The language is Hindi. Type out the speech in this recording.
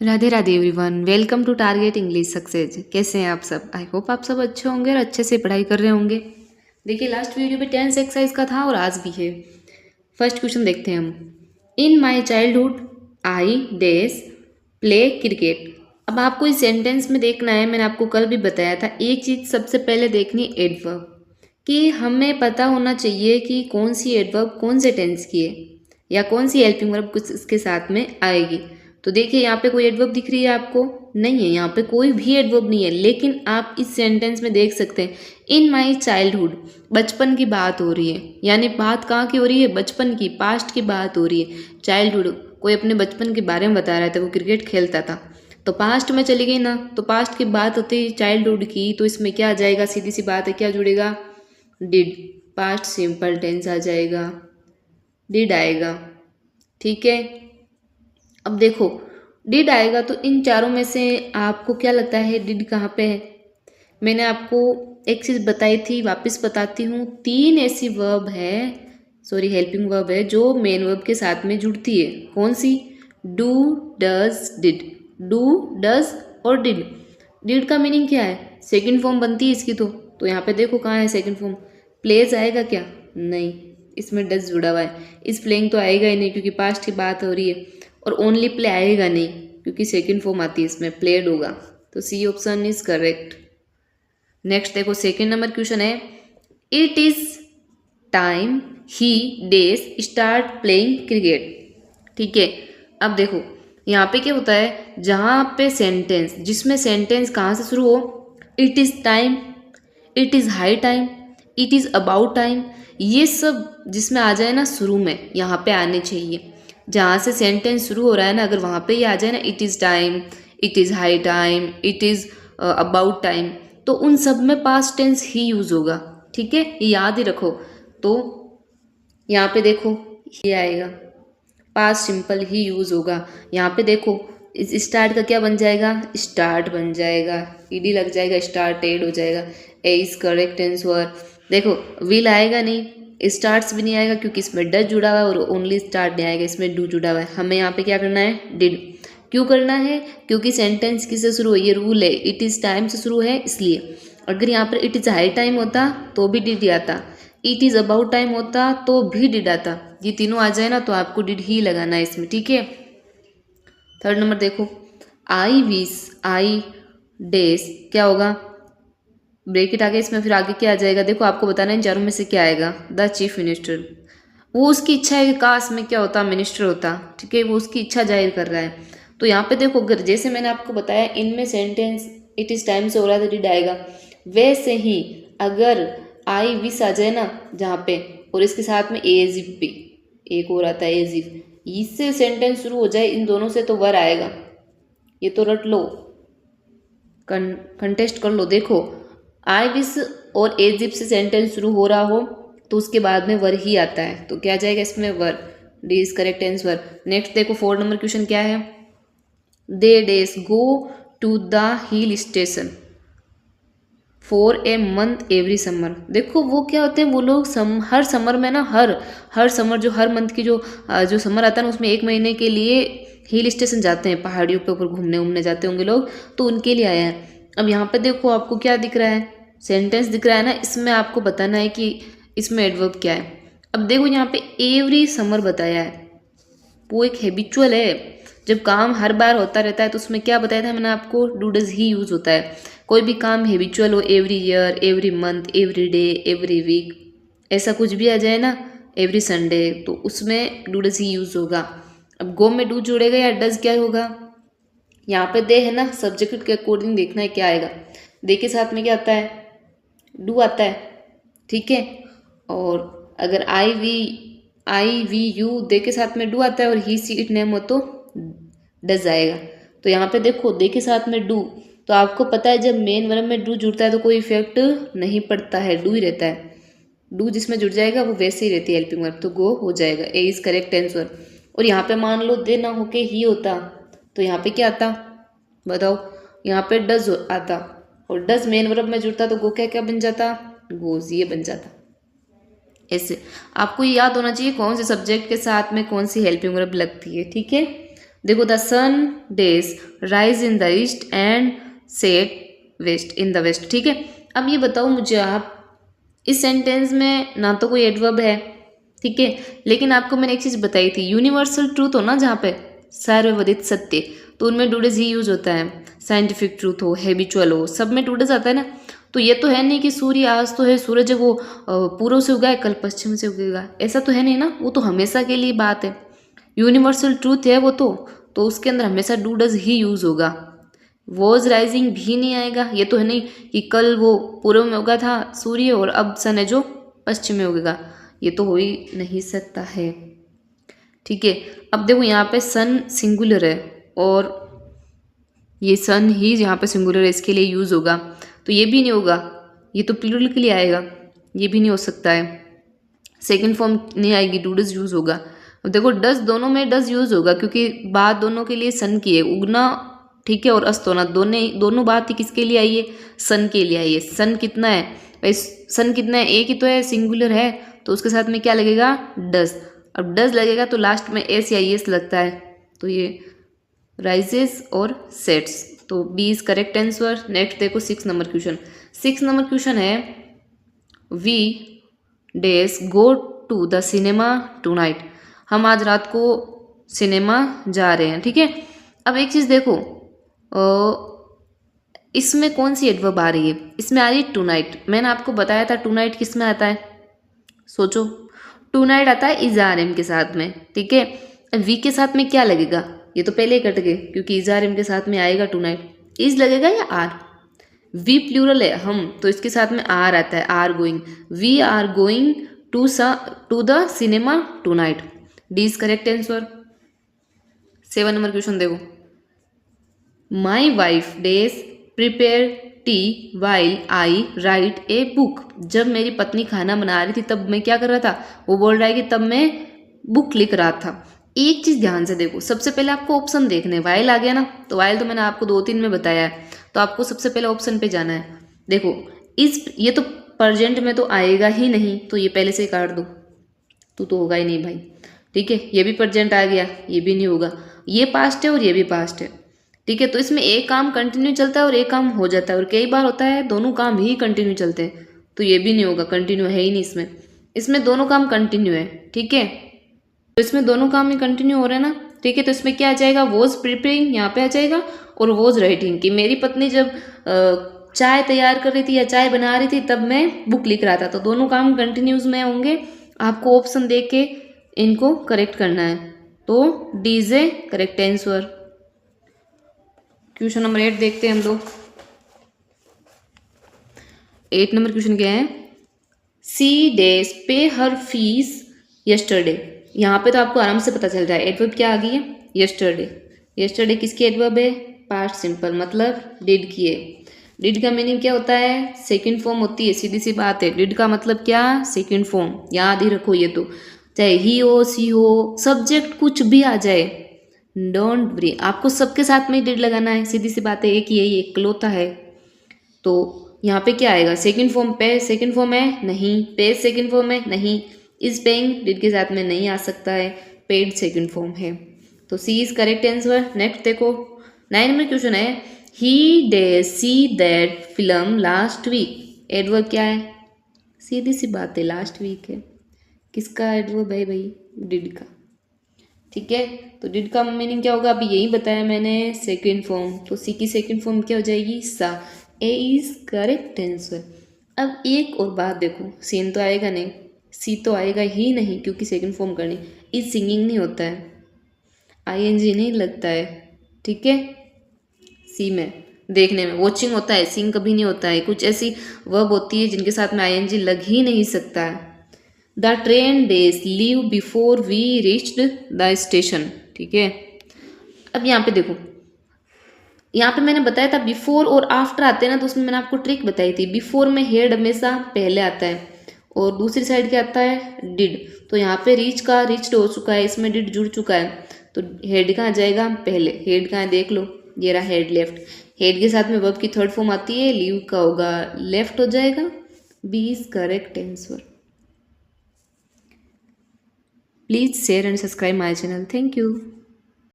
Radhe Radhe everyone, welcome to target English success. कैसे हैं आप सब? आई होप आप सब अच्छे होंगे और अच्छे से पढ़ाई कर रहे होंगे। देखिए लास्ट वीडियो पे टेंस एक्सरसाइज का था और आज भी है। फर्स्ट क्वेश्चन देखते हैं हम। In my childhood I days play cricket. अब आपको इस सेंटेंस में देखना है, मैंने आपको कल भी बताया था, एक चीज़ सबसे पहले देखनी एडवर्ब, कि हमें पता होना चाहिए कि कौन सी एडवर्ब कौन से टेंस की है या कौन सी हेल्पिंग वर्ब कुछ इसके साथ में आएगी। तो देखिए यहाँ पे कोई एडवर्ब दिख रही है आपको? नहीं है, यहाँ पे कोई भी एडवर्ब नहीं है, लेकिन आप इस सेंटेंस में देख सकते हैं इन माई चाइल्डहुड, बचपन की बात हो रही है। यानी बात कहाँ की हो रही है? बचपन की, पास्ट की बात हो रही है। चाइल्डहुड, कोई अपने बचपन के बारे में बता रहा था, वो क्रिकेट खेलता था, तो पास्ट में चली गई ना, तो पास्ट की बात होती है चाइल्डहुड की, तो इसमें क्या आ जाएगा? सीधी सी बात है, क्या जुड़ेगा? डिड, पास्ट सिंपल टेंस आ जाएगा, डिड आएगा। ठीक है, अब देखो डिड आएगा तो इन चारों में से आपको क्या लगता है डिड कहाँ पे है? मैंने आपको एक चीज़ बताई थी, वापस बताती हूँ। तीन ऐसी वर्ब है, सॉरी हेल्पिंग वर्ब है, जो मेन वर्ब के साथ में जुड़ती है। कौन सी? Do, does, did. Do, does और डिड। डिड का मीनिंग क्या है? सेकंड फॉर्म बनती है इसकी। तो यहाँ पे देखो कहाँ है सेकंड फॉर्म? प्लेज आएगा क्या? नहीं, इसमें डज जुड़ा हुआ है। इस प्लेइंग तो आएगा ही नहीं क्योंकि पास्ट की बात हो रही है। और ओनली प्ले आएगा नहीं क्योंकि सेकंड फॉर्म आती है इसमें, प्लेड होगा। तो C option is correct. Next देखो, सेकंड नंबर क्वेश्चन है, it is time he dash start playing cricket. ठीक है, अब देखो यहाँ पे क्या होता है, जहाँ पे सेंटेंस, जिसमें सेंटेंस कहाँ से शुरू हो, it is time, it is high time, it is about time, ये सब जिसमें आ जाए ना शुरू में, यहाँ पे आने चाहिए। जहाँ से सेंटेंस शुरू हो रहा है ना, अगर वहाँ पे ही आ जाए ना, it is time, it is high time, it is about time, तो उन सब में पास्ट टेंस ही यूज़ होगा। ठीक है, ये याद ही रखो। तो यहाँ पे देखो ये आएगा, पास्ट सिंपल ही यूज़ होगा। यहाँ पे देखो इस स्टार्ट का क्या बन जाएगा? स्टार्ट बन जाएगा, ईडी लग जाएगा, स्टार्टेड हो जाएगा। ए इज करेक्ट आंसर। देखो विल आएगा नहीं, स्टार्ट्स भी नहीं आएगा क्योंकि इसमें डज जुड़ा हुआ है, और ओनली स्टार्ट नहीं आएगा, इसमें डू जुड़ा हुआ है। हमें यहाँ पे क्या करना है? डिड। क्यों करना है? क्योंकि सेंटेंस किससे शुरू है? ये रूल है, इट इज़ टाइम से शुरू है इसलिए। अगर यहाँ पर इट इज़ हाई टाइम होता तो भी डिड आता, इट इज़ अबाउट टाइम होता तो भी डिड आता। ये तीनों आ जाए ना तो आपको डिड ही लगाना है इसमें। ठीक है, थर्ड नंबर देखो, आई विश आई डेज, क्या होगा? ब्रेकेट आगे, इसमें फिर आगे क्या आ जाएगा? देखो आपको बताना है इन चारों में से क्या आएगा। द चीफ मिनिस्टर, वो उसकी इच्छा है कि काश में क्या होता? मिनिस्टर होता। ठीक है, वो उसकी इच्छा जाहिर कर रहा है। तो यहाँ पे देखो, अगर जैसे मैंने आपको बताया इनमें सेंटेंस इट इज टाइम से हो रहा है तो डिड आएगा, वैसे ही अगर आई विश आ जाए ना जहाँ पे, और इसके साथ में एज इफ भी एक और आता है, एज इफ, इससे सेंटेंस शुरू हो जाए इन दोनों से तो वर आएगा। ये तो रट लो, कंटेस्ट कर लो। देखो आई विश और एज इफ से सेंटेंस शुरू हो रहा हो तो उसके बाद में वर ही आता है, तो क्या जाएगा इसमें? Were. D is correct answer. Next देखो, फोर्थ नंबर क्वेश्चन क्या है? They days go to the hill station for a month every summer. देखो वो क्या होते हैं, वो लोग हर समर में ना, हर समर, जो हर मंथ की जो समर आता है ना, उसमें एक महीने के लिए हिल स्टेशन जाते हैं, पहाड़ियों के ऊपर घूमने जाते होंगे लोग, तो उनके लिए आया है। अब यहाँ पे देखो आपको क्या दिख रहा है? सेंटेंस दिख रहा है ना, इसमें आपको बताना है कि इसमें एडवर्ब क्या है। अब देखो यहाँ पे एवरी समर बताया है, वो एक हैबिचुअल है। जब काम हर बार होता रहता है तो उसमें क्या बताया था मैंने आपको? डू डज ही यूज होता है। कोई भी काम हैबिचुअल हो, every year, every month, every day, every week, ऐसा कुछ भी आ जाए ना, एवरी संडे, तो उसमें डू डज ही यूज होगा। अब गो में डू जुड़ेगा या डज क्या होगा? यहाँ पे दे है ना, सब्जेक्ट के अकॉर्डिंग देखना है क्या आएगा। दे के साथ में क्या आता है? डू आता है। ठीक है, और अगर आई वी यू दे के साथ में डू आता है और ही सी इट नेम हो तो डज आएगा। तो यहाँ पे देखो दे के साथ में डू, तो आपको पता है जब मेन वर्ब में डू जुड़ता है तो कोई इफेक्ट नहीं पड़ता है, डू ही रहता है। डू जिसमें जुड़ जाएगा वो वैसे ही रहती है हेल्पिंग वर्ब, तो गो हो जाएगा। ए इज करेक्ट आंसर। और यहाँ पे मान लो दे ना होके ही होता तो यहाँ पे क्या आता? बताओ, यहाँ पे डज आता, और डज मेन वर्ब में जुड़ता तो गो क्या बन जाता? गोज, ये बन जाता। ऐसे आपको ये याद होना चाहिए कौन से सब्जेक्ट के साथ में कौन सी हेल्पिंग वर्ब लगती है। ठीक है, देखो the sun dash rise in the east and set west in the west. ठीक है, अब ये बताओ मुझे आप, इस सेंटेंस में ना तो कोई एडवर्ब है, ठीक है, लेकिन आपको मैंने एक चीज़ बताई थी, यूनिवर्सल ट्रूथ हो ना जहाँ पे सर्वविदित सत्य, तो उनमें टू डेज ही यूज होता है। साइंटिफिक ट्रूथ हो, हैबिचुअल हो, सब में टू डेज आता है ना। तो ये तो है नहीं कि सूर्य आज तो है, सूरज है वो पूर्व से उगा है, कल पश्चिम से उगेगा, ऐसा तो है नहीं ना, वो तो हमेशा के लिए बात है, यूनिवर्सल ट्रूथ है वो तो उसके अंदर हमेशा डू डज ही यूज होगा। वॉज राइजिंग भी नहीं आएगा, ये तो है नहीं कि कल वो पूर्व में उगा था सूर्य और अब सन है जो पश्चिम में उगेगा, ये तो हो ही नहीं सकता है। ठीक है, अब देखो यहाँ पे सन सिंगुलर है और ये सन ही यहाँ पे सिंगुलर है, इसके लिए यूज होगा, तो ये भी नहीं होगा, ये तो प्लूरल के लिए आएगा, ये भी नहीं हो सकता है। सेकेंड फॉर्म नहीं आएगी, डू डज यूज होगा। अब देखो डज, दोनों में डज यूज होगा क्योंकि बात दोनों के लिए सन की है, उगना ठीक है और अस्त होना, दोनों बात ही किसके लिए आई है, सन के लिए आई है। सन कितना है भाई, सन कितना है, एक ही तो है, सिंगुलर है, तो उसके साथ में क्या लगेगा, डज। अब डज लगेगा तो लास्ट में एस या एस लगता है, तो ये राइजेस और सेट्स, तो B is correct answer. Next देखो 6 नंबर क्वेश्चन। 6 नंबर क्वेश्चन है we dash go to the cinema tonight, हम आज रात को सिनेमा जा रहे हैं। ठीक है, अब एक चीज़ देखो, इसमें कौन सी एडवर्ब आ रही है, इसमें आ रही है टू नाइट। मैंने आपको बताया था टू नाइट किस में आता है, सोचो, टू नाइट आता है इज आर एम के साथ में। ठीक है, वी के साथ में क्या लगेगा, ये तो पहले ही कट गए क्योंकि इज आर एम के साथ में आएगा टू नाइट, इज लगेगा या आर, वी प्लूरल है हम, तो इसके साथ में आर आता है, are going, we are going to the cinema tonight, D is correct answer. 7 number question देखो, my wife days prepare tea while I write a book, जब मेरी पत्नी खाना बना रही थी तब मैं क्या कर रहा था, वो बोल रहा है कि तब मैं बुक लिख रहा था। एक चीज़ ध्यान से देखो, सबसे पहले आपको ऑप्शन देखने, वाइल आ गया ना, तो वाइल तो मैंने आपको 2-3 में बताया है, तो आपको सबसे पहले ऑप्शन पे जाना है। देखो इस, ये तो प्रेजेंट में तो आएगा ही नहीं, तो ये पहले से ही काट दो, तो होगा ही नहीं भाई। ठीक है, ये भी प्रेजेंट आ गया, ये भी नहीं होगा, ये पास्ट है और ये भी पास्ट है। ठीक है, तो इसमें एक काम कंटिन्यू चलता है और एक काम हो जाता है, और कई बार होता है दोनों काम ही कंटिन्यू चलते हैं, तो ये भी नहीं होगा, कंटिन्यू है ही नहीं इसमें, इसमें दोनों काम कंटिन्यू है। ठीक है, तो इसमें दोनों काम ही कंटिन्यू हो रहे हैं ना। ठीक है, तो इसमें क्या आ जाएगा, वॉज प्रिपेयरिंग यहाँ पे आ जाएगा, और वॉज राइटिंग, कि मेरी पत्नी जब चाय तैयार कर रही थी या चाय बना रही थी तब मैं बुक लिख रहा था, तो दोनों काम कंटिन्यूज में होंगे। आपको ऑप्शन देख के इनको करेक्ट करना है, तो D is A correct answer. Question number 8 देखते हैं हम लोग। 8 नंबर क्वेश्चन क्या है, सी डेज पे हर फीस यस्टरडे, यहाँ पे तो आपको आराम से पता चल रहा है एडवर्ब क्या आ गई है, यस्टरडे। यस्टरडे किसकी एडवर्ब है, पास्ट सिंपल, मतलब डिड की है। डिड का मीनिंग क्या होता है, सेकंड फॉर्म होती है, सीधी सी बात है, डिड का मतलब क्या, सेकंड फॉर्म, याद ही रखो ये तो, चाहे ही हो सी हो, सब्जेक्ट कुछ भी आ जाए, डोंट वरी, आपको सबके साथ में डिड लगाना है, सीधी सी बात है, एक ही है, ये इकलौता है। तो यहाँ पे क्या आएगा, सेकंड फॉर्म, पे सेकंड फॉर्म है नहीं, पे सेकंड फॉर्म है नहीं, इज पेइंग डिड के साथ में नहीं आ सकता है, पेड सेकंड फॉर्म है, तो C is correct answer. Next देखो 9 नंबर क्वेश्चन है, he days see that film last week, adverb क्या है, सीधी सी बात है, लास्ट वीक है, किसका एडवर्ब है भाई, डिड का। ठीक है, तो डिड का मीनिंग क्या होगा, अभी यही बताया मैंने, सेकंड फॉर्म, तो सी की सेकंड फॉर्म क्या हो जाएगी, सा, ए इज करेक्ट आंसर। अब एक और बात देखो, सीन तो आएगा नहीं, सी तो आएगा ही नहीं क्योंकि सेकंड फॉर्म करनी, इज सिंगिंग नहीं होता है, आईएनजी नहीं लगता है। ठीक है, सी में देखने में वॉचिंग होता है, सिंग कभी नहीं होता है, कुछ ऐसी वर्ब होती है जिनके साथ में आईएनजी लग ही नहीं सकता है। The train dash leave before we reached the station. ठीक है, अब यहाँ पे देखो, यहाँ पे मैंने बताया था बिफोर और आफ्टर आते हैं ना, तो उसमें मैंने आपको ट्रिक बताई थी, बिफोर में हेड हमेशा पहले आता है और दूसरी साइड क्या आता है, डिड, तो यहाँ पे रीच का रीच्ड हो चुका है, इसमें डिड जुड़ चुका है, तो हेड कहाँ जाएगा पहले, हेड कहाँ देख लो, ये रहा हेड, लेफ्ट, हेड के साथ में वर्ब की थर्ड फॉर्म आती है, लीव का होगा लेफ्ट हो जाएगा, B is correct answer. Please share and subscribe my channel, thank you.